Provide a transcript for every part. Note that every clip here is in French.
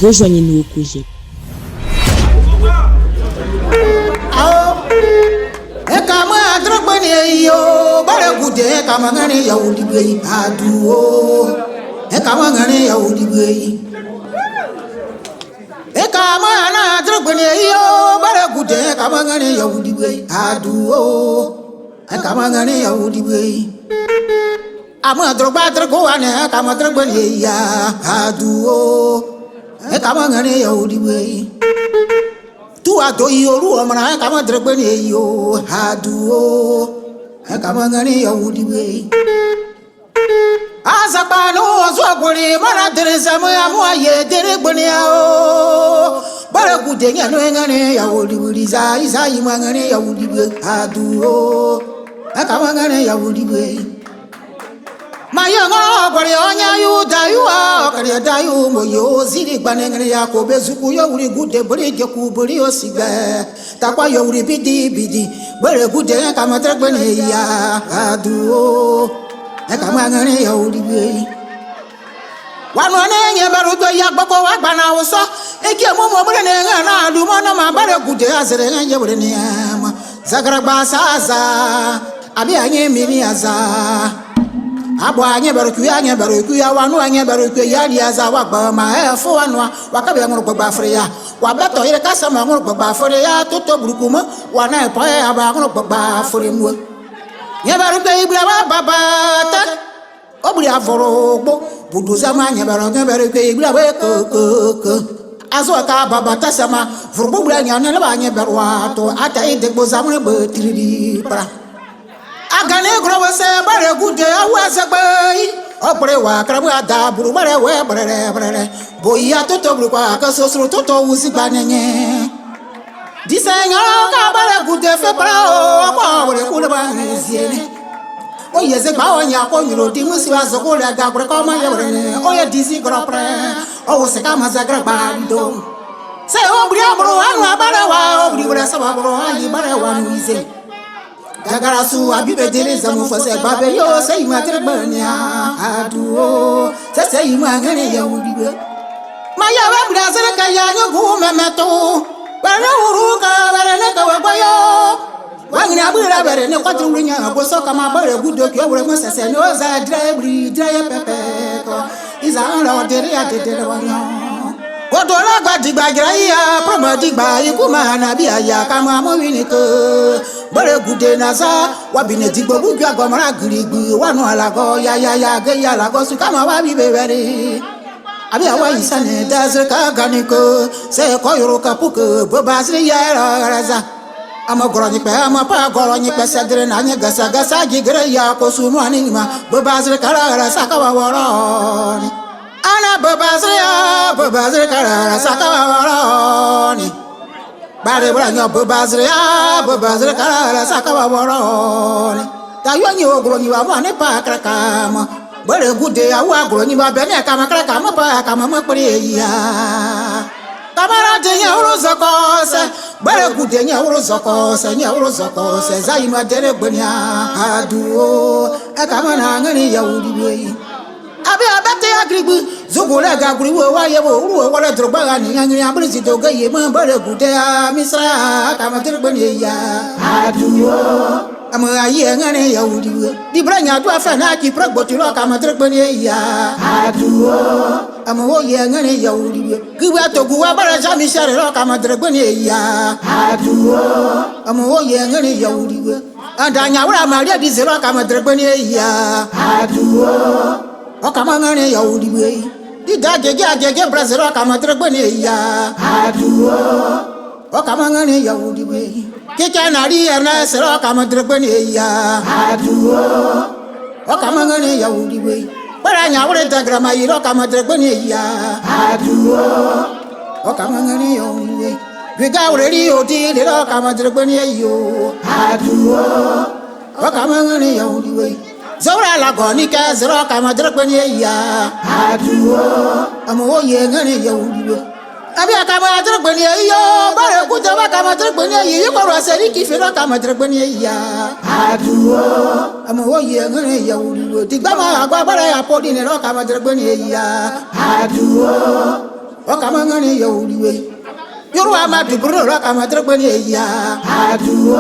Rejoignez-nous au projet. Ekamangane ya udiwe tu atoi oru amana ekamadrebene yo haduo ekamangane ya udiwe azabano azwagore mana teresa moya moye derebene yao bara kudenya no ngane ya udiwe za izai mangane ya udiwe haduo ekamangane ya udiwe Mayanga bari onya yu dayuwa kare dayu moyo ziri banengre ya ko bezuku yo uri gude bari je ku bari osibe takwa yo uri bidi bare gude ka matre gbene ya aduo e ka mangane ya uri be wanu ne nye baru do ya gboko wa gbana oso e ki mo mo bere ne na adu mo na ma bare gude azere nye bere ne ma zagara basaza abi anye mini aza Abo anye baruku ya wanu anye baruku ya liaza wakba ma efo wanu wakabe ngoro gbagba afria wabeto ire kasa ma ngoro gbagba afria toto burukuma wana epo ya ba ngoro gbagba afria mu nye baruku ibra baba ta obri avoro gbo buduza ma nye baruku ibra we ko azo ka baba ta sama furbo bra nya ne ba nye berwa to ata ide gbo zamre be tiridi pra agane growe se bare gude awase gbe opre wa kramu ada buru bare we bare boya toto buru kwa ka sosro toto wusi gbanenye disenya ka bare gude fe pra o kwa bare kule ba nziene o yeze gba onya ko nyiro di musi wa zoko le ga bre ko ma ye bre o ye disi gro pre o se ka ma zagra bando se o bri abro anu bare wa o bri bre sa ba bro ayi bare wa nuize Gagarasu abibe deleza mufase babe yo say matre banya aduo say mangane ya udibe maya wa brazil ka ya nyu memeto bana uruka bana ka wayo wangina abura bere ne kwatru nya boso kama bare gudo ki obure mosese no za dry pepe ko iza ro dere ya dere wanyo Odola gbadigba giraya promo digba ikuma na bi aya kama mo wini ko bare gude naza wabine digbo bugu agomara girigbi wanu alago ya ge ya lago su kama wa bi bebere abi awa isane daze ka ganiko se ko yoro kapuko bo basri ya raza ama goroni pe ama pa goroni pe sedre na nya gasa gigre ya ko su mo anima bo basri kara sa ka wa woroni Ana babazria karara sakawaroni bare branyo babazria karara sakawaroni tayonyi ogronyi wa mane pa krakama bare gude ya wa ogronyi ba bene kama krakama pa kama mapriya kamara tenya uruzokose bare gude nya uruzokose zaima dere gbenya aduo akama na ngani ya udibe abi abate agribu zugule gaguri wo waye wo ru wala droba ni nyanyi abri to gaye ma bare gude a misra kama drba ni ya aduo ama aye ngane ya udiwe di branya tu afa na ki progbotiro kama drba ni ya aduo ama wo ye ngane ya udiwe giwa to guwa bara jami share ro kama drba ni ya aduo ama wo ye ngane ya udiwe andanya wura maria di zero kama drba ni ya aduo Okamangane ya udiwe didagege brazil akamadregbene ya aduo Okamangane ya udiwe keke nari erne sero akamadregbene ya aduo Okamangane ya udiwe baranya wure dagrama yiro akamadregbene ya aduo Okamangane ya udiwe Viga uredi odi lero kama dirgbani yo. Aduo. Wakama ngani ya udiwe. Zora la gonika zero kama dirgbani ya. Aduo. Amo ye ngani ya udiwe. Abi akama dirgbani yo. Bare kuja wakama dirgbani yo. Ko raseri kifiro kama dirgbani ya. Aduo. Amo ye ngani ya udiwe. Tigama agba bare apodi lero kama dirgbani ya. Aduo. Wakama ngani ya udiwe. Yoruba ma duburo la kama dirgbani ya. Aduo.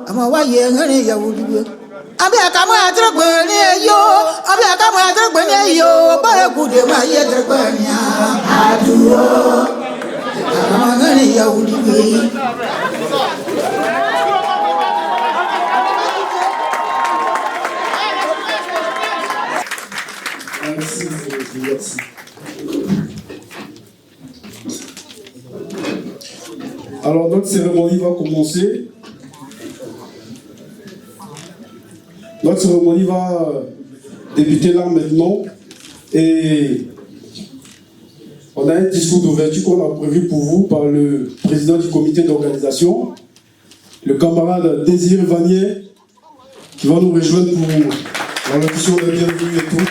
Amo wa ye ngani ya udiwe. Abi akama dirgbani yo. Abi akama dirgbani yo. Bare kude ma ye dirgbani ya. Aduo. Akama ngani ya udiwe. Merci. Alors notre cérémonie va commencer. Notre cérémonie va débuter là maintenant. Et on a un discours d'ouverture qu'on a prévu pour vous par le président du comité d'organisation, le camarade Désiré Vanier, qui va nous rejoindre pour la locution de bienvenue et tout.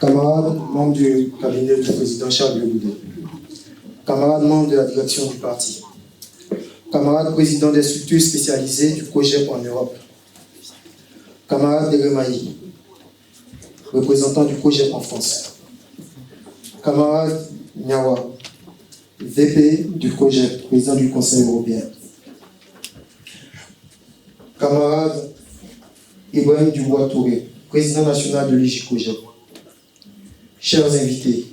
Camarades membres du cabinet du président Charles Goudet, camarades membres de la direction du parti, camarades présidents des structures spécialisées du COGEP en Europe, camarades de Remaï, représentants du COGEP en France, camarades Niawa, VP du COGEP, président du Conseil européen, camarade Ibrahim Dubois-Touré, président national de l'IJCOGEP, chers invités,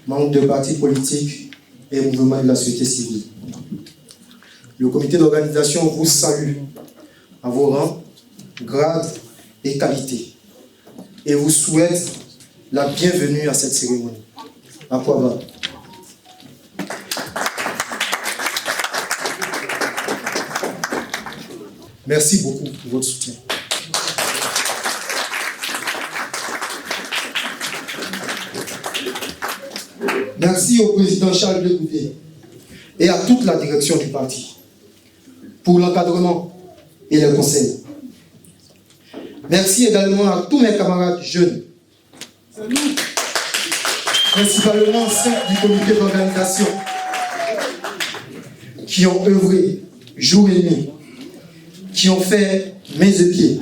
membres de partis politiques et mouvements de la société civile, le comité d'organisation vous salue à vos rangs, grades et qualités et vous souhaite la bienvenue à cette cérémonie. À quoi va? Merci beaucoup pour votre soutien. Merci au président Charles Goudet et à toute la direction du parti pour l'encadrement et le conseil. Merci également à tous mes camarades jeunes, principalement ceux du comité d'organisation, qui ont œuvré jour et nuit, qui ont fait main et pieds.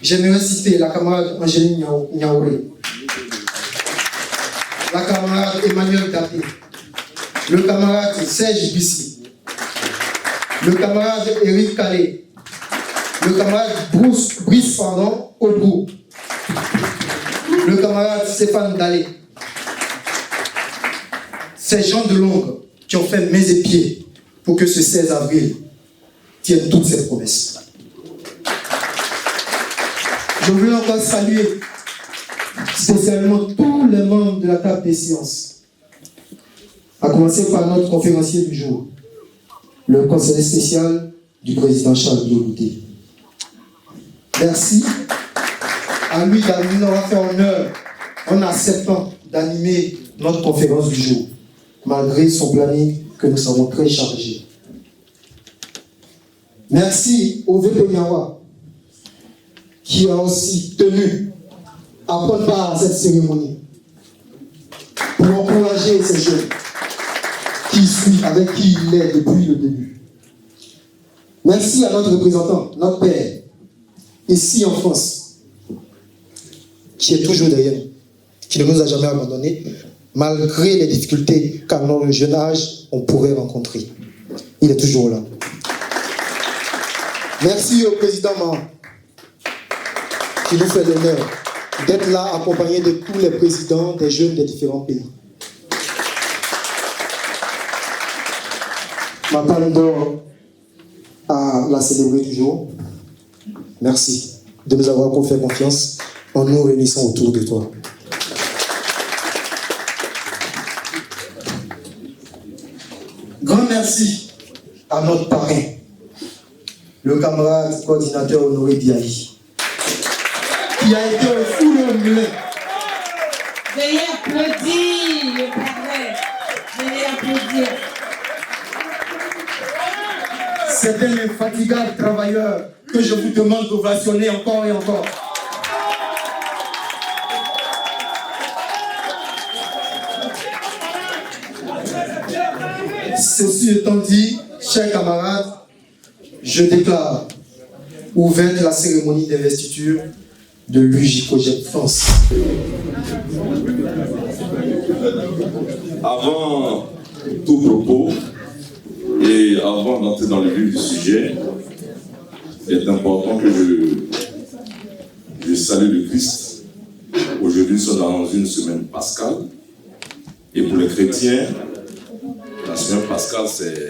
J'aimerais citer la camarade Angéline Niaouré, la camarade Emmanuel Dapé, le camarade Serge Bissi, le camarade Eric Calais, le camarade Brice Audrou, le camarade Stéphane Dalé. Ces gens de l'ombre qui ont fait main et pieds pour que ce 16 avril tienne toutes ses promesses. Je veux encore saluer spécialement tous les membres de la table des séances, à commencer par notre conférencier du jour, le conseiller spécial du président Charles Goudet. Merci à lui d'avoir fait honneur en acceptant d'animer notre conférence du jour, malgré son planning que nous savons très chargé. Merci au VP Niawa, qui a aussi tenu à prendre part à cette cérémonie pour encourager ces jeunes qui suivent, avec qui il est depuis le début. Merci à notre représentant, notre père, ici en France, qui est toujours derrière nous, qui ne nous a jamais abandonnés, malgré les difficultés qu'à notre jeune âge, on pourrait rencontrer. Il est toujours là. Merci au président Mahan, qui nous fait l'honneur d'être là accompagné de tous les présidents des jeunes des différents pays. M'attendons à la célébrer du jour. Merci de nous avoir fait confiance en nous réunissant autour de toi. Grand merci à notre parrain, le camarade coordinateur Honoré Diaye, qui a été un fou de mulet. Veuillez applaudir le parrain. Veuillez C'est un infatigable travailleur que je vous demande d'ovationner encore et encore. Ceci étant dit, chers camarades, je déclare ouverte la cérémonie d'investiture de l'UJCOJEP France. Avant tout propos et avant d'entrer dans le vif du sujet, il est important que je salue le Christ. Aujourd'hui, nous sommes dans une semaine pascale. Et pour les chrétiens, la semaine pascale, c'est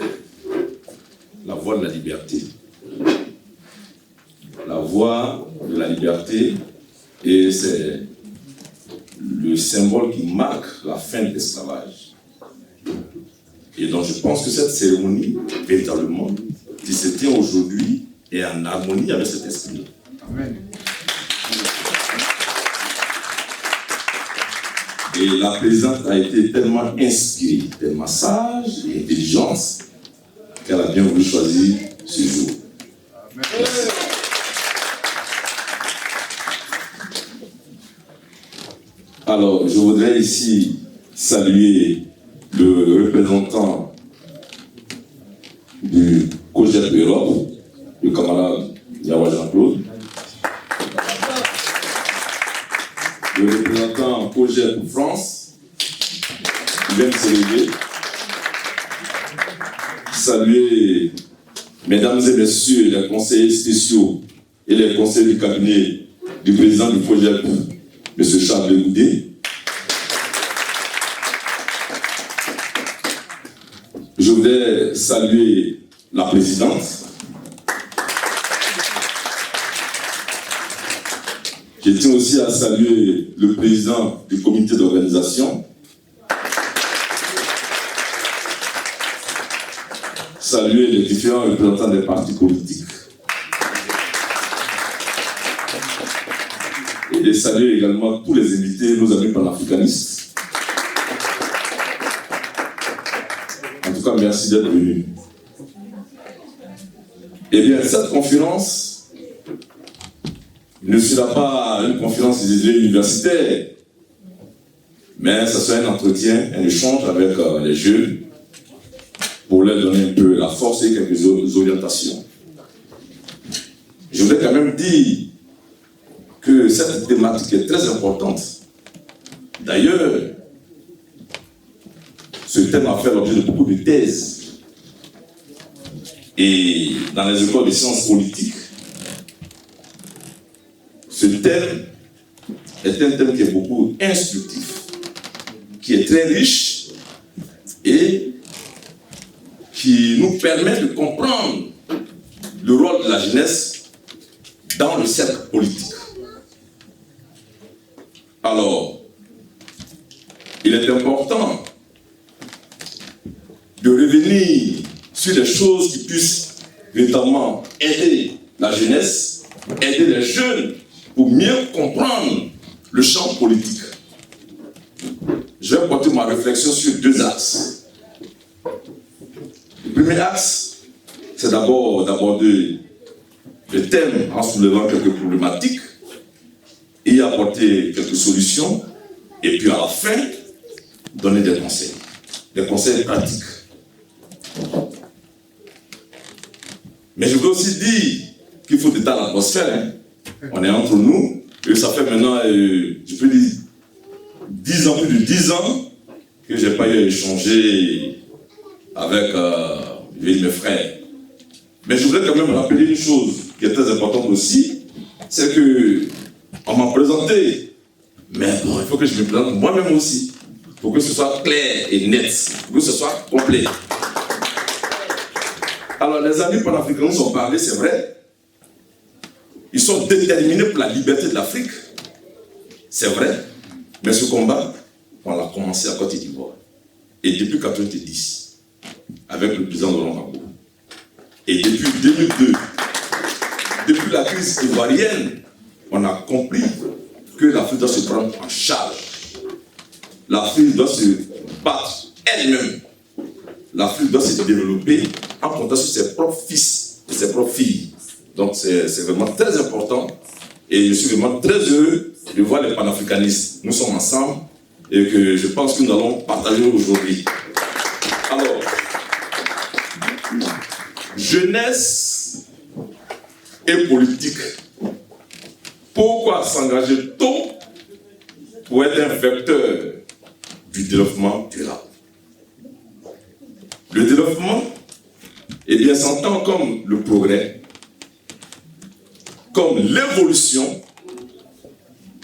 la voie de la liberté. La voie de la liberté, et c'est le symbole qui marque la fin de l'esclavage. Et donc je pense que cette cérémonie, véritablement, qui se tient aujourd'hui, est en harmonie avec cet esprit. Amen. Et la présidente a été tellement inspirée, tellement sage et intelligente, qu'elle a bien voulu choisir ce jour. Amen. Alors, je voudrais ici saluer le représentant du COJEP Europe, le camarade Yawa Jean-Claude, le représentant COJEP France, qui vient de s'élever, saluer mesdames et messieurs les conseillers spéciaux et les conseillers du cabinet du président du COJEP, M. Charles Goudé. Je voudrais saluer la présidente. Je tiens aussi à saluer le président du comité d'organisation. Saluer les différents représentants des partis politiques. Et saluer également tous les invités, nos amis panafricanistes. En tout cas, merci d'être venus. Eh bien, cette conférence ne sera pas une conférence universitaire, mais ce sera un entretien, un échange avec les jeunes pour leur donner un peu la force et quelques orientations. Je voudrais quand même dire que cette thématique est très importante. D'ailleurs, ce thème a fait l'objet de beaucoup de thèses. Et dans les écoles de sciences politiques, ce thème est un thème qui est beaucoup instructif, qui est très riche et qui nous permet de comprendre le rôle de la jeunesse dans le cercle politique. Alors, il est important de revenir sur des choses qui puissent véritablement aider la jeunesse, aider les jeunes pour mieux comprendre le champ politique. Je vais porter ma réflexion sur deux axes. Le premier axe, c'est d'abord d'aborder le thème en soulevant quelques problématiques et apporter quelques solutions, et puis à la fin, donner des conseils pratiques. Mais je veux aussi dire qu'il faut détendre l'atmosphère. On est entre nous, et ça fait maintenant, je peux dire, 10 ans, plus de 10 ans, que je n'ai pas eu à échanger avec mes frères. Mais je voudrais quand même rappeler une chose qui est très importante aussi, c'est que on m'a présenté, mais bon, il faut que je me présente moi-même aussi, pour que ce soit clair et net, pour que ce soit complet. Alors les amis panafricains nous ont parlé, c'est vrai, ils sont déterminés pour la liberté de l'Afrique, c'est vrai, mais ce combat, on l'a commencé à Côte d'Ivoire, et depuis 1990, avec le président Laurent Gbagbo. Et depuis 2002, depuis la crise ivoirienne, on a compris que l'Afrique doit se prendre en charge. L'Afrique doit se battre elle-même. L'Afrique doit se développer en comptant sur ses propres fils. ses propres filles. Donc c'est vraiment très important. Et je suis vraiment très heureux de voir les panafricanistes. Nous sommes ensemble et que je pense que nous allons partager aujourd'hui. Alors, jeunesse et politique. Pourquoi s'engager tôt pour être un vecteur du développement durable? Le développement, eh bien, s'entend comme le progrès, comme l'évolution,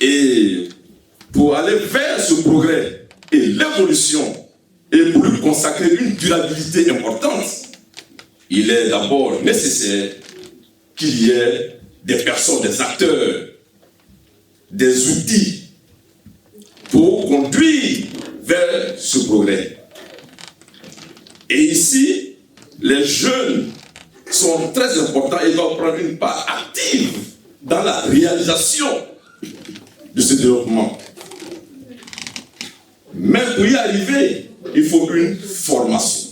et pour aller vers ce progrès et l'évolution, et pour lui consacrer une durabilité importante, il est d'abord nécessaire qu'il y ait des personnes, des acteurs, des outils pour conduire vers ce progrès. Et ici, les jeunes sont très importants et doivent prendre une part active dans la réalisation de ce développement. Mais pour y arriver, il faut une formation.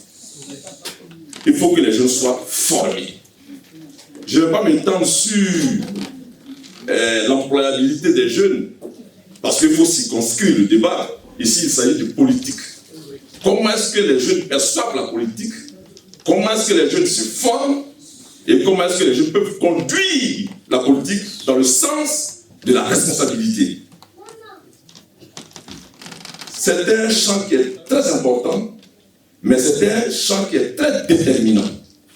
Il faut que les jeunes soient formés. Je ne vais pas m'étendre sur l'employabilité des jeunes, parce qu'il faut circonscrire le débat. Ici, il s'agit de politique. Comment est-ce que les jeunes perçoivent la politique? Comment est-ce que les jeunes se forment? Et comment est-ce que les jeunes peuvent conduire la politique dans le sens de la responsabilité? C'est un champ qui est très important, mais c'est un champ qui est très déterminant.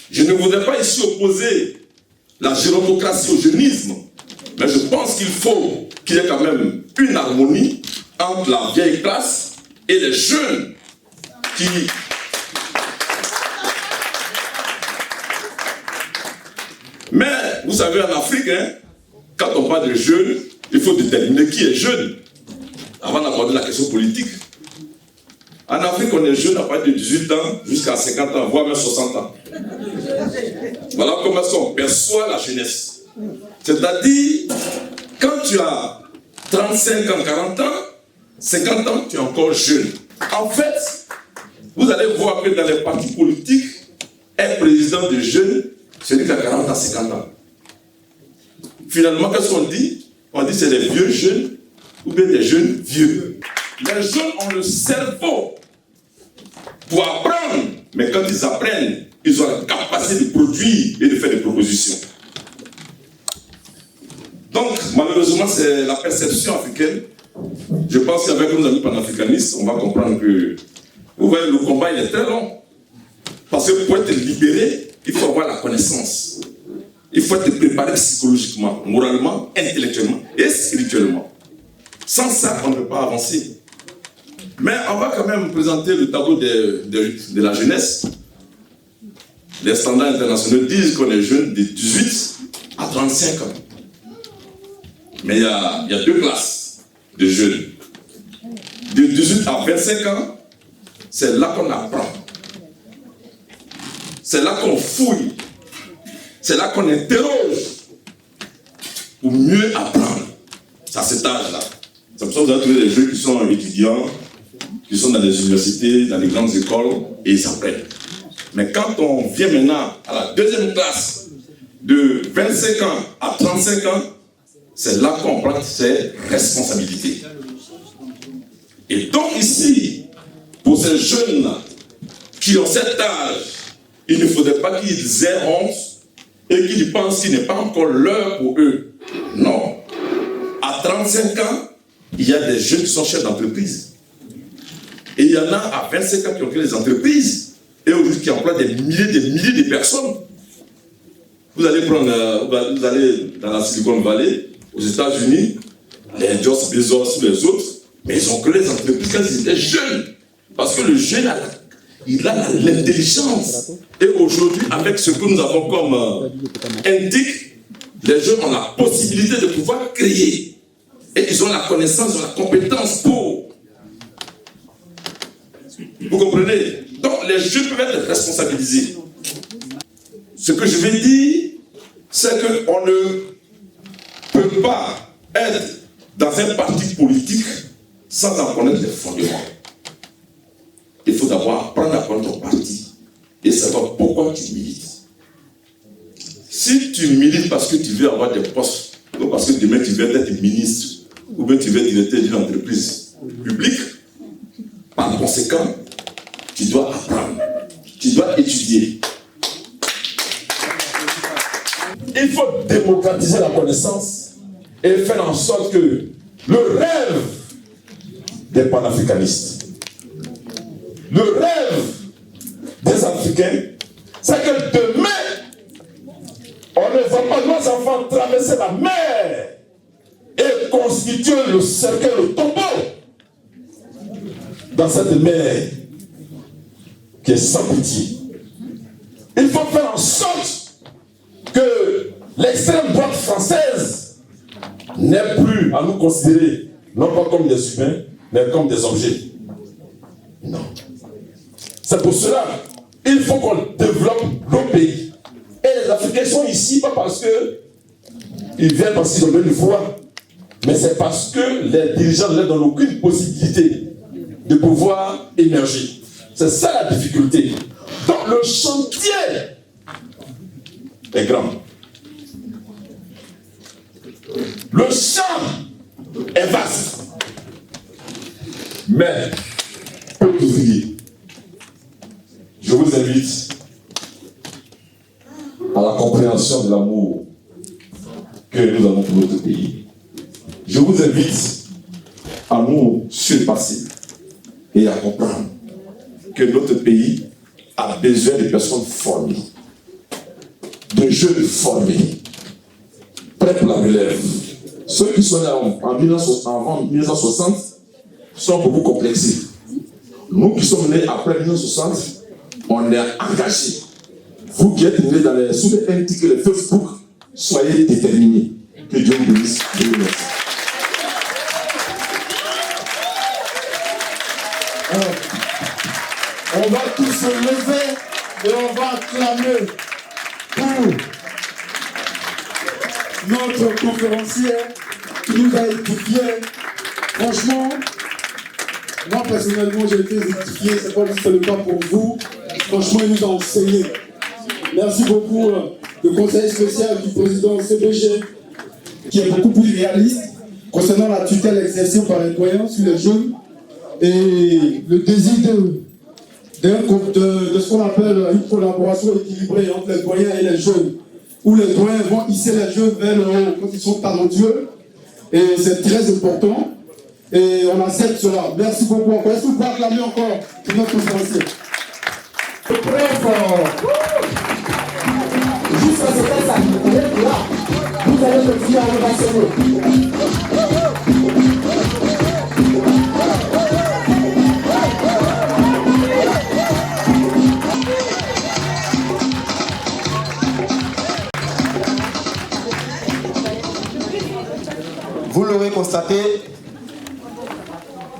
Je ne voudrais pas ici opposer la gérontocratie au jeunisme, mais je pense qu'il faut qu'il y ait quand même une harmonie entre la vieille classe et les jeunes qui... Mais, vous savez, en Afrique, quand on parle de jeunes, il faut déterminer qui est jeune avant d'aborder la question politique. En Afrique, on est jeune à partir de 18 ans jusqu'à 50 ans, voire même 60 ans. Voilà comment est-ce qu'on perçoit la jeunesse. C'est-à-dire, quand tu as 35 ans, 40 ans, 50 ans, tu es encore jeune. En fait, vous allez voir que dans les partis politiques, un président de jeunes, celui qui a 40 ans, 50 ans. Finalement, qu'est-ce qu'on dit? On dit que c'est des vieux jeunes ou bien des jeunes vieux. Les jeunes ont le cerveau pour apprendre, mais quand ils apprennent, ils ont la capacité de produire et de faire des propositions. Donc, malheureusement, c'est la perception africaine. Je pense qu'avec nos amis panafricanistes, on va comprendre que, vous voyez, le combat, il est très long. Parce que pour être libéré, il faut avoir la connaissance. Il faut être préparé psychologiquement, moralement, intellectuellement et spirituellement. Sans ça, on ne peut pas avancer. Mais on va quand même présenter le tableau de la jeunesse. Les standards internationaux disent qu'on est jeune de 18 à 35 ans. Mais il y a deux classes de jeunes. De 18 à 25 ans, c'est là qu'on apprend. C'est là qu'on fouille. C'est là qu'on interroge pour mieux apprendre. C'est à cet âge-là. C'est pour ça que vous avez trouvé des jeunes qui sont étudiants, qui sont dans les universités, dans les grandes écoles, et ils apprennent. Mais quand on vient maintenant à la deuxième classe, de 25 ans à 35 ans, c'est là qu'on prend ses responsabilités. Et donc ici, pour ces jeunes-là, qui ont cet âge, il ne faudrait pas qu'ils aient honte et qu'ils pensent qu'il n'est pas encore l'heure pour eux. Non. À 35 ans, il y a des jeunes qui sont chefs d'entreprise. Et il y en a à 25 ans qui ont créé des entreprises et aujourd'hui qui emploient des milliers de personnes. Vous allez dans la Silicon Valley, aux États-Unis, les Joss Bezos, les autres, mais ils ont créé des entreprises quand ils étaient jeunes. Parce que le jeune, il a l'intelligence. Et aujourd'hui, avec ce que nous avons comme indique, les jeunes ont la possibilité de pouvoir créer. Et ils ont la connaissance, ils ont la compétence pour. Vous comprenez? Donc les jeunes peuvent être responsabilisés. Ce que je vais dire, c'est qu'on ne peut pas être dans un parti politique sans en connaître les fondements. Il faut d'abord apprendre à connaître ton parti et savoir pourquoi tu milites. Si tu milites parce que tu veux avoir des postes, ou parce que demain tu veux être ministre, ou bien tu veux être directeur d'une entreprise publique, par conséquent, tu dois apprendre, tu dois étudier. Il faut démocratiser la connaissance et faire en sorte que le rêve des panafricanistes, le rêve des Africains, c'est que demain, on ne va pas nos enfants traverser la mer et constituer le cercueil, le tombeau dans cette mer qui est sans pitié. Il faut faire en sorte que l'extrême droite française n'ait plus à nous considérer non pas comme des humains, mais comme des objets. Non. C'est pour cela qu'il faut qu'on développe nos pays. Et les Africains sont ici pas parce qu'ils viennent parce qu'ils ont besoin du froid, mais c'est parce que les dirigeants ne leur donnent aucune possibilité de pouvoir émerger. C'est ça la difficulté. Donc le chantier est grand. Le champ est vaste. Mais, peu d'ouvriers. Je vous invite à la compréhension de l'amour que nous avons pour notre pays. Je vous invite à nous surpasser et à comprendre que notre pays a besoin de personnes formées, de jeunes formés, prêts pour la relève. Ceux qui sont là en 1960 sont beaucoup complexés. Nous qui sommes nés après 1960, on est engagés. Vous qui êtes nés dans les sous les NTK, les Facebook, soyez déterminés. Que Dieu vous bénisse. Je vous remercie. On va tous se lever et on va acclamer pour notre conférencier qui nous a édifié. Franchement, moi personnellement j'ai été édifié, c'est pas juste le cas pour vous. Franchement, il nous a enseigné. Merci beaucoup, le conseil spécial du président CBG, qui est beaucoup plus réaliste concernant la tutelle exercée par les doyens sur les jeunes et le désir de ce qu'on appelle une collaboration équilibrée entre les doyens et les jeunes, où les doyens vont hisser les jeunes vers le haut quand ils sont talentueux, et c'est très important, et on accepte cela. Merci beaucoup encore. Est-ce que vous pouvez acclamer encore pour notre conférencier? Très fort. Jusqu'à ce que ça vous êtes là, vous allez continuer à ovationner. Vous l'aurez constaté,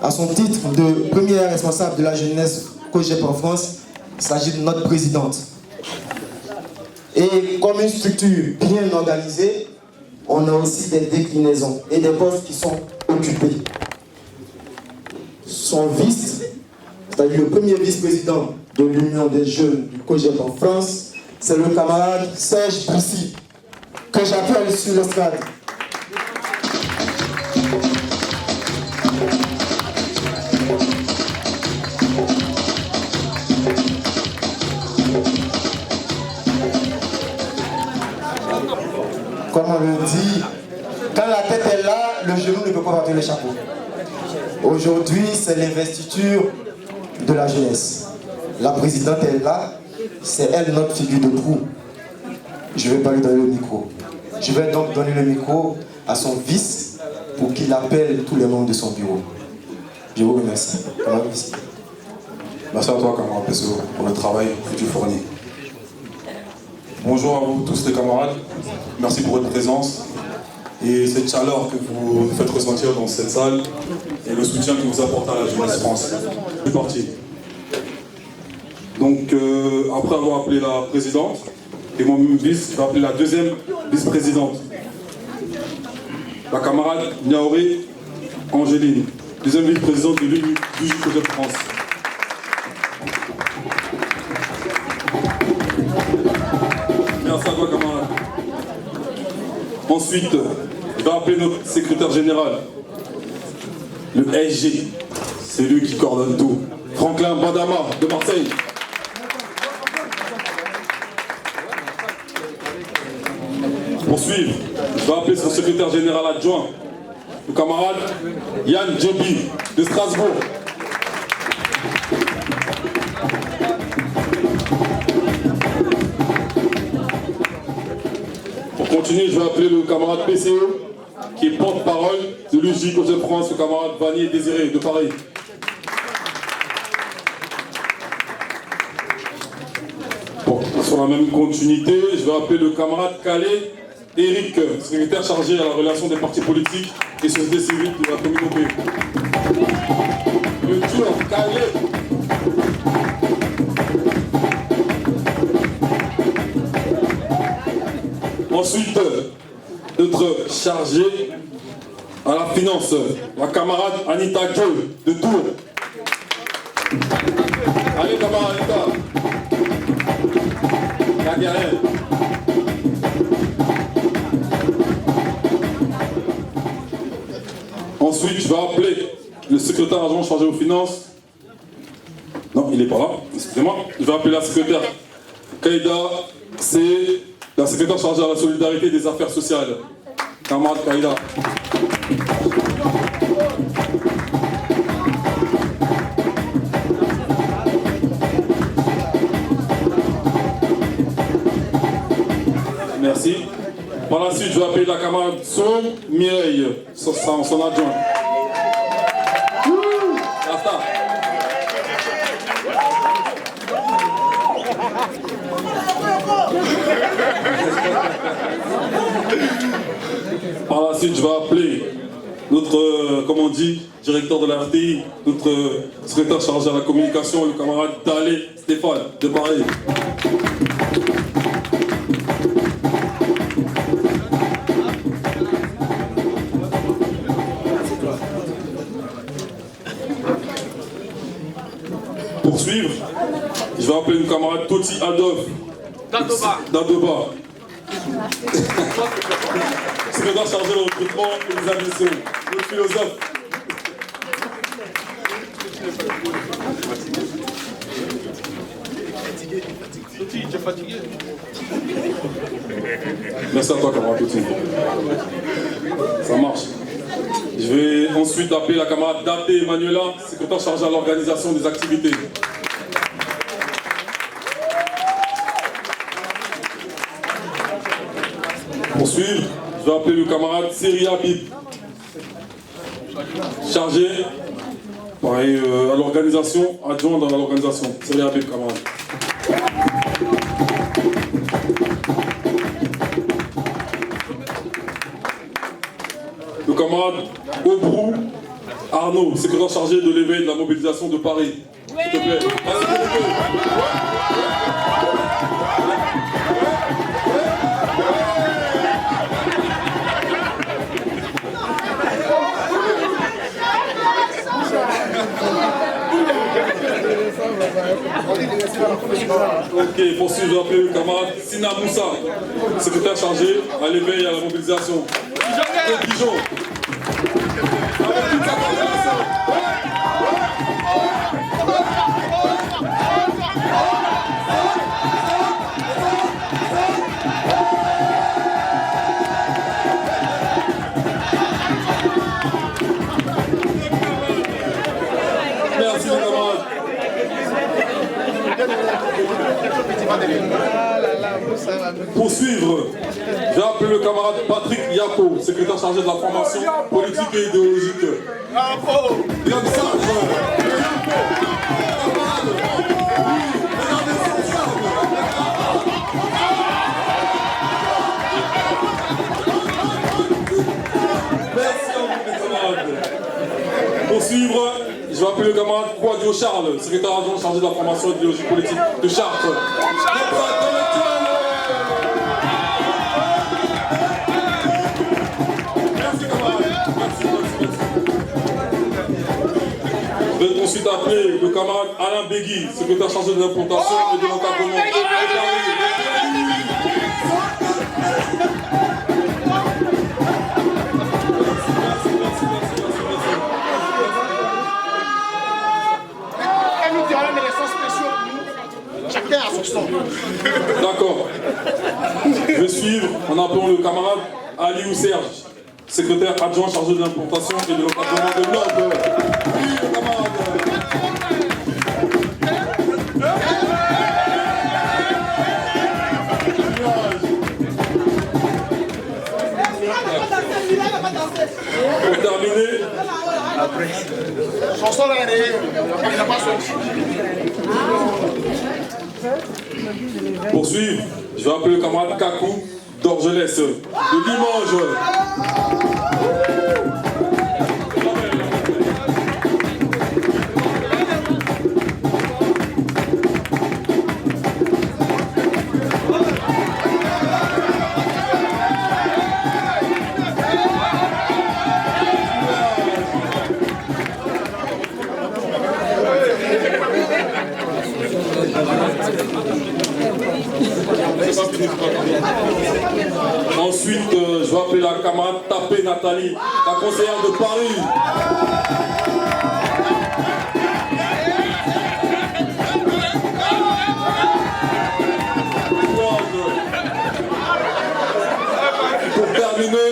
à son titre de première responsable de la jeunesse COJEP en France, il s'agit de notre présidente. Et comme une structure bien organisée, on a aussi des déclinaisons et des postes qui sont occupés. Son vice, c'est-à-dire le premier vice-président de l'Union des jeunes du COJEP en France, c'est le camarade Serge Boussy, que j'appelle sur l'estrade. Comme on le dit, quand la tête est là, le genou ne peut pas porter le chapeau. Aujourd'hui, c'est l'investiture de la jeunesse. La présidente est là, c'est elle notre figure de proue. Je ne vais pas lui donner le micro. Je vais donc donner le micro à son vice pour qu'il appelle tous les membres de son bureau. Je vous remercie. Merci à toi, camarade Pesso, pour le travail que tu fournis. Bonjour à vous tous les camarades, merci pour votre présence et cette chaleur que vous nous faites ressentir dans cette salle et le soutien que vous apportez à la jeunesse France. C'est parti. Donc après avoir appelé la présidente et mon vice, je vais appeler la deuxième vice-présidente, la camarade Niaoré Angéline, deuxième vice-présidente de l'UJCOJEP France. Merci à toi, camarade. Ensuite, je vais appeler notre secrétaire général, le SG. C'est lui qui coordonne tout. Franklin Badama de Marseille. Pour suivre, je vais appeler son secrétaire général adjoint, le camarade Yann Djebi de Strasbourg. Pour continuer, je vais appeler le camarade PCO, qui est porte-parole de l'UJ Côte de France, le camarade Vanier Désiré de Paris. Bon, sur la même continuité, je vais appeler le camarade Calais Eric, secrétaire chargé à la relation des partis politiques et société civile de la communauté. Le tour Calais. Ensuite, notre chargé à la finance, la camarade Anita Joe de Tours. Allez, camarade Anita. La guerrière. Ensuite, je vais appeler le secrétaire adjoint chargé aux finances. Non, il n'est pas là, excusez-moi. Je vais appeler la secrétaire Kaïda, c'est la secrétaire chargée à la solidarité des affaires sociales. Camarade Kaïda. Merci. Par la suite, je vais appeler la camarade Son Mireille, son adjoint. Basta. Par la suite, je vais appeler notre, comme on dit, directeur de la RTI, notre secrétaire chargé à la communication, le camarade Dalé Stéphane de Paris. Pour suivre, je vais appeler une camarade Toti Adolphe d'Adoba. Secrétaire chargé de recrutement et des admissions, notre philosophe. Merci à toi, camarade Toti. Ça marche. Je vais ensuite appeler la camarade Date Emmanuela, secrétaire chargée à l'organisation des activités. Pour suivre, je vais appeler le camarade Seri Habib, chargé pareil, à l'organisation, adjoint dans l'organisation. Seri Habib, camarade. Le camarade Aubrou Arnaud, secrétaire chargé de l'éveil de la mobilisation de Paris. S'il te plaît. Ok, pour suivre, je vais appeler le camarade Sina Moussa, secrétaire chargé à l'éveil et à la mobilisation. De Dijon. Merci les camarades. Pour suivre, j'ai appelé le camarade Patrick Yako, secrétaire chargé de la formation politique et idéologique. Comme ça, merci à vous mes camarades. Pour suivre, je vais appeler le camarade Quadio Charles, secrétaire adjoint chargé de la formation et idéologie politique de Chartres. Je vais ensuite appeler le camarade Alain Begui, secrétaire chargé de l'implantation et de l'encadrement. poursuivre en appelant le camarade Aliou Serge, secrétaire adjoint chargé de l'importation et de l'encadrement de l'ordre. Oui, le camarade. Pour terminer, poursuivre, je vais appeler le camarade Kakou d'Orgelès, de Limoges. Ensuite, je vais appeler la camarade Tapé Nathalie, la conseillère de Paris. Pour terminer,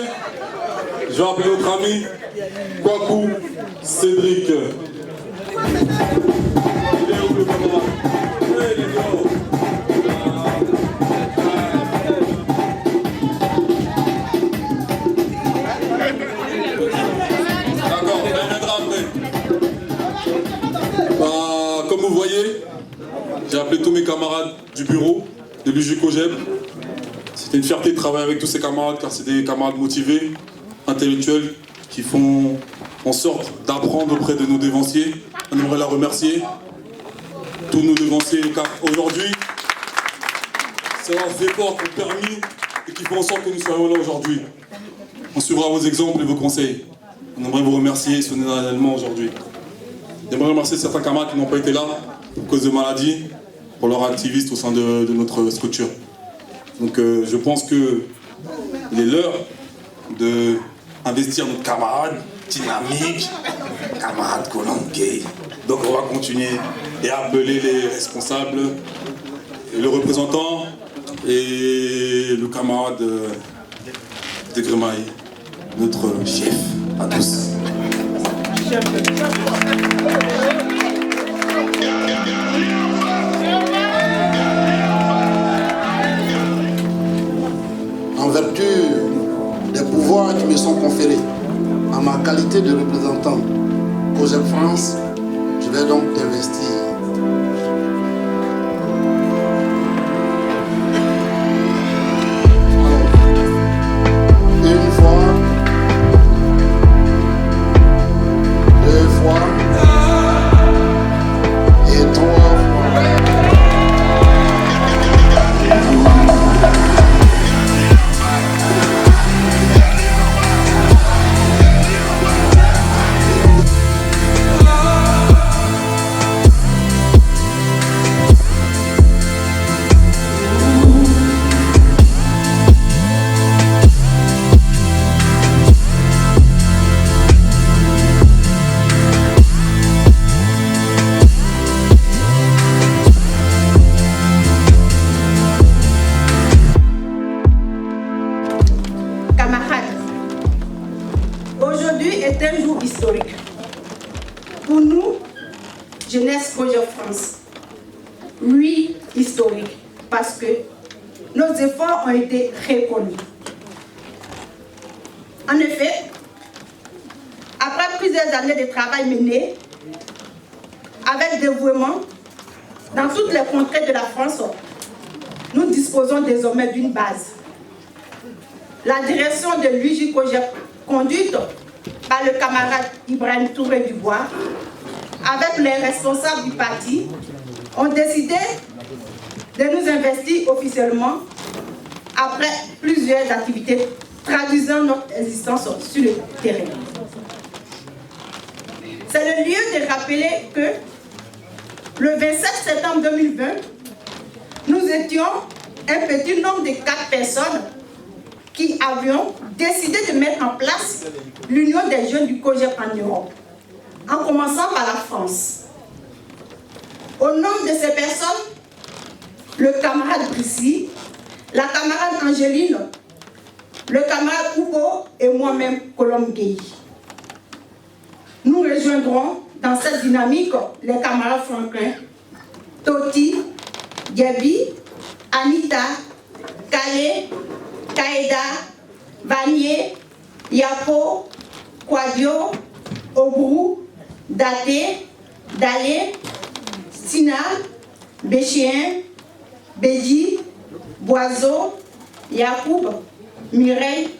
je vais appeler notre ami Kwaku Cédric. Il est où le camarade? Hey, les gars. Comme vous voyez, j'ai appelé tous mes camarades du bureau de l'UJCOGEB. C'était une fierté de travailler avec tous ces camarades car c'est des camarades motivés, intellectuels, qui font en sorte d'apprendre auprès de nos dévanciers. On aimerait la remercier, tous nos dévanciers, car aujourd'hui, c'est leurs efforts qui ont permis et qui font en sorte que nous soyons là aujourd'hui. On suivra vos exemples et vos conseils. On aimerait vous remercier solennellement aujourd'hui. J'aimerais remercier certains camarades qui n'ont pas été là à cause de maladie, pour leur activisme au sein de notre structure. Donc je pense qu'il est l'heure d'investir notre camarade dynamique, camarade Colombier. Donc on va continuer et appeler les responsables, et le représentant et le camarade de Grémaille, notre chef à tous. En vertu des pouvoirs qui me sont conférés, en ma qualité de représentant COGEB France, je vais donc t'investir. Une fois, deux fois et trois fois. Pour nous, Jeunesse COGEB France, oui, historique, parce que nos efforts ont été reconnus. En effet, après plusieurs années de travail mené, avec dévouement, dans toutes les contrées de la France, nous disposons désormais d'une base. La direction de l'UJCOGEB, conduite par le camarade Ibrahim Touré Dubois, avec les responsables du parti, ont décidé de nous investir officiellement après plusieurs activités traduisant notre existence sur le terrain. C'est le lieu de rappeler que le 27 septembre 2020, nous étions un petit nombre de 4 personnes qui avions décidé de mettre en place l'Union des jeunes du COGEB en Europe, en commençant par la France. Au nom de ces personnes, le camarade Brissy, la camarade Angéline, le camarade Oubo et moi-même, Colombe Gueye. Nous rejoindrons dans cette dynamique les camarades Franklin, Toti, Gabi, Anita, Kale, Kaeda, Vanier, Yapo, Kwadio, Obrou, Date, Dale, Sina, Béchien, Bédi, Boiseau, Yacoub, Mireille,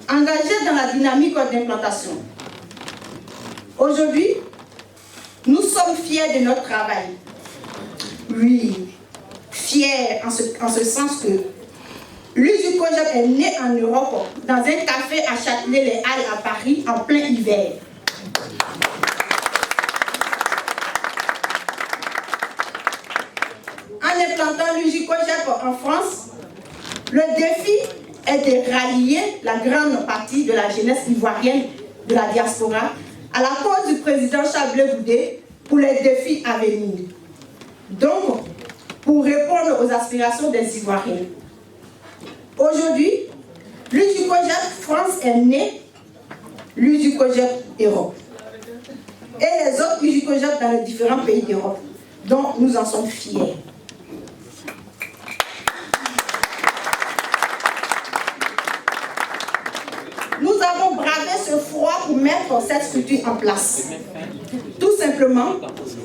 engagés dans la dynamique d'implantation. Aujourd'hui, nous sommes fiers de notre travail. Oui, fiers en ce sens que l'USUCOJEP est né en Europe dans un café à Châtelet-les-Halles à Paris en plein hiver. En implantant l'USUCOJEP en France, le défi est de rallier la grande partie de la jeunesse ivoirienne de la diaspora à la cause du président Charles Blé Goudé pour les défis à venir. Donc, pour répondre aux aspirations des Ivoiriens. Aujourd'hui, l'USUCOJEP France est né, l'USUCOJEP Europe. Et les autres USUCOJEP dans les différents pays d'Europe, dont nous en sommes fiers. Nous avons bravé ce froid pour mettre cette structure en place. Tout simplement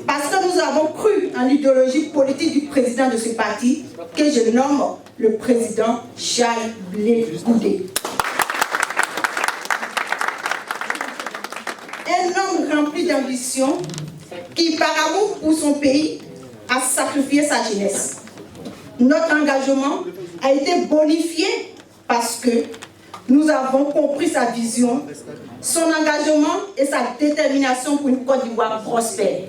parce que nous avons cru en l'idéologie politique du président de ce parti, que je nomme le président Charles Blé Goudé. Un homme rempli d'ambition qui, par amour pour son pays, a sacrifié sa jeunesse. Notre engagement a été bonifié parce que nous avons compris sa vision, son engagement et sa détermination pour une Côte d'Ivoire prospère.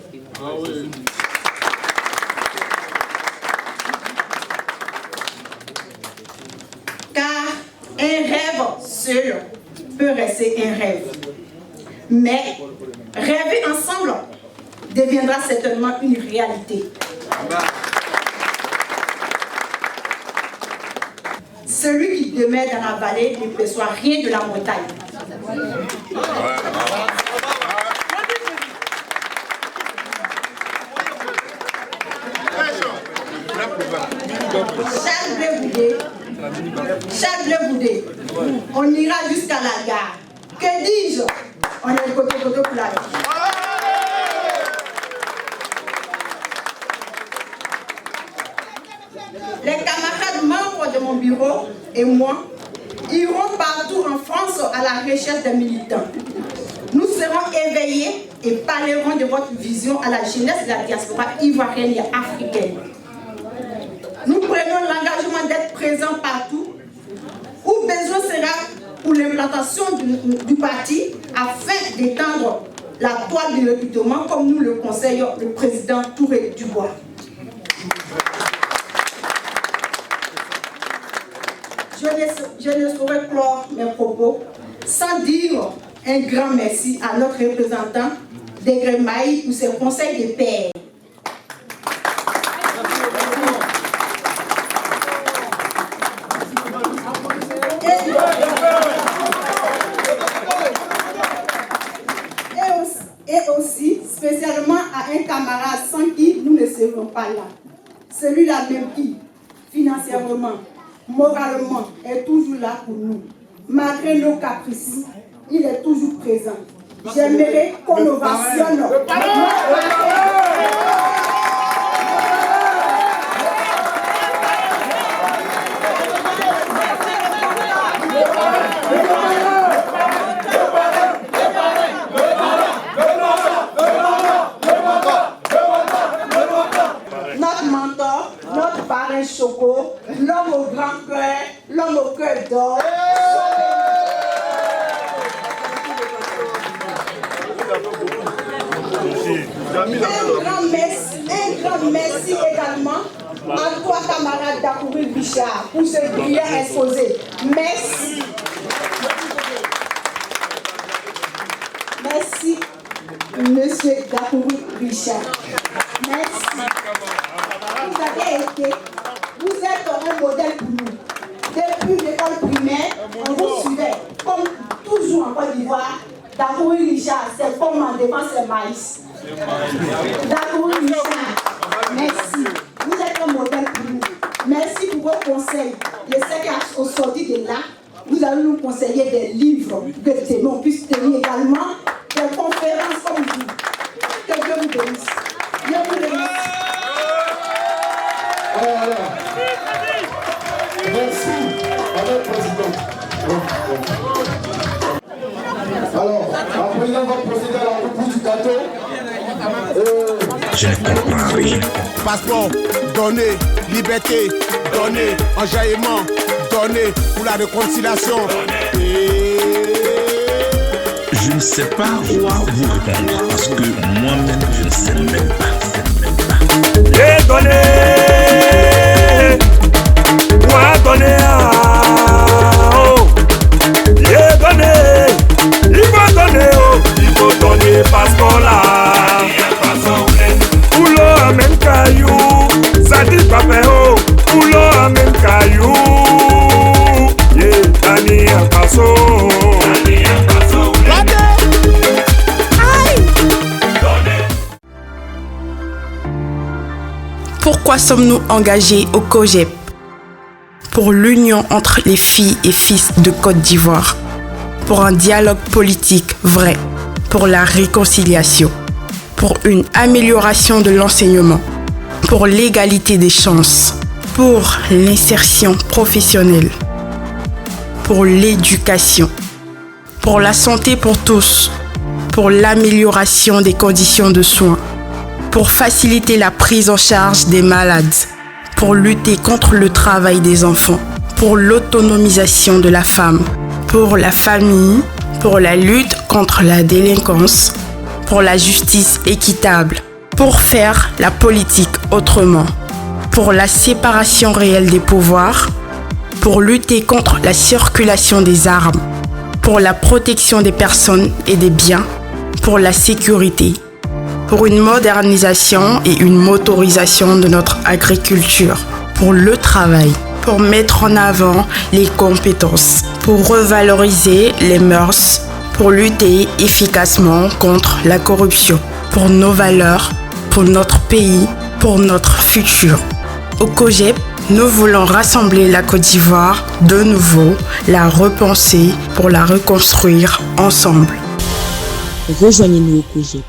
Car un rêve seul peut rester un rêve. Mais rêver ensemble deviendra certainement une réalité. Celui qui demeure dans la vallée ne perçoit rien de la montagne. Charles Blé Goudé, on ira jusqu'à la gare. Que dis-je? On est côté pour la vie. Les camarades membres de mon bureau et moi iront partout en France à la recherche des militants. Nous serons éveillés et parlerons de votre vision à la jeunesse de la diaspora ivoirienne et africaine. Nous prenons l'engagement d'être présents partout où besoin sera pour l'implantation du parti afin d'étendre la toile du recrutement comme nous le conseille le président Touré Dubois. Je ne saurais clore mes propos sans dire un grand merci à notre représentant Degré Maï pour ses conseils de paix. Et aussi spécialement à un camarade sans qui nous ne serions pas là. Celui-là même qui, financièrement, moralement, est toujours là pour nous. Malgré nos caprices, il est toujours présent. J'aimerais qu'on ovationne. Notre mentor, notre parrain Choco, l'homme au grand cœur, l'homme au cœur d'or. Un grand merci également à toi, camarade Dakouri Bichard, pour ce brillant exposé. Merci. Merci, monsieur Dakouri Bichard. Merci. Vous êtes un modèle pour nous. Dakoui Richard, c'est comme en défense, c'est maïs. Dakoui Richard, merci. Vous êtes un modèle pour nous. Merci pour vos conseils. Je sais qu'au sortir de là, vous allez nous conseiller des livres que on puisse tenir également des conférences comme vous. Que Dieu vous bénisse. Dieu vous bénisse. Merci, Madame la Présidente. Alors, la présidente va procéder à la repousse du gâteau. Je ne comprends rien. Passeport, donné, liberté, donné, enjaillement, donné, pour la réconciliation. Je ne sais pas quoi vous répondre parce que moi-même je ne sais même pas. J'ai donné, moi donné, oh. J'ai donné, il faut donner, oh. Il faut donner passeport là. Oulo amen caillou, ça dit pas oh. Oulo amen caillou, yeah, Dani en passo. Pourquoi sommes-nous engagés au COJEP? Pour l'union entre les filles et fils de Côte d'Ivoire, pour un dialogue politique vrai, pour la réconciliation, pour une amélioration de l'enseignement, pour l'égalité des chances, pour l'insertion professionnelle, pour l'éducation, pour la santé pour tous, pour l'amélioration des conditions de soins, pour faciliter la prise en charge des malades, pour lutter contre le travail des enfants, pour l'autonomisation de la femme, pour la famille, pour la lutte contre la délinquance, pour la justice équitable, pour faire la politique autrement, pour la séparation réelle des pouvoirs, pour lutter contre la circulation des armes, pour la protection des personnes et des biens, pour la sécurité, pour une modernisation et une motorisation de notre agriculture, pour le travail, pour mettre en avant les compétences, pour revaloriser les mœurs, pour lutter efficacement contre la corruption, pour nos valeurs, pour notre pays, pour notre futur. Au COJEP, nous voulons rassembler la Côte d'Ivoire de nouveau, la repenser pour la reconstruire ensemble. Rejoignez-nous au COJEP.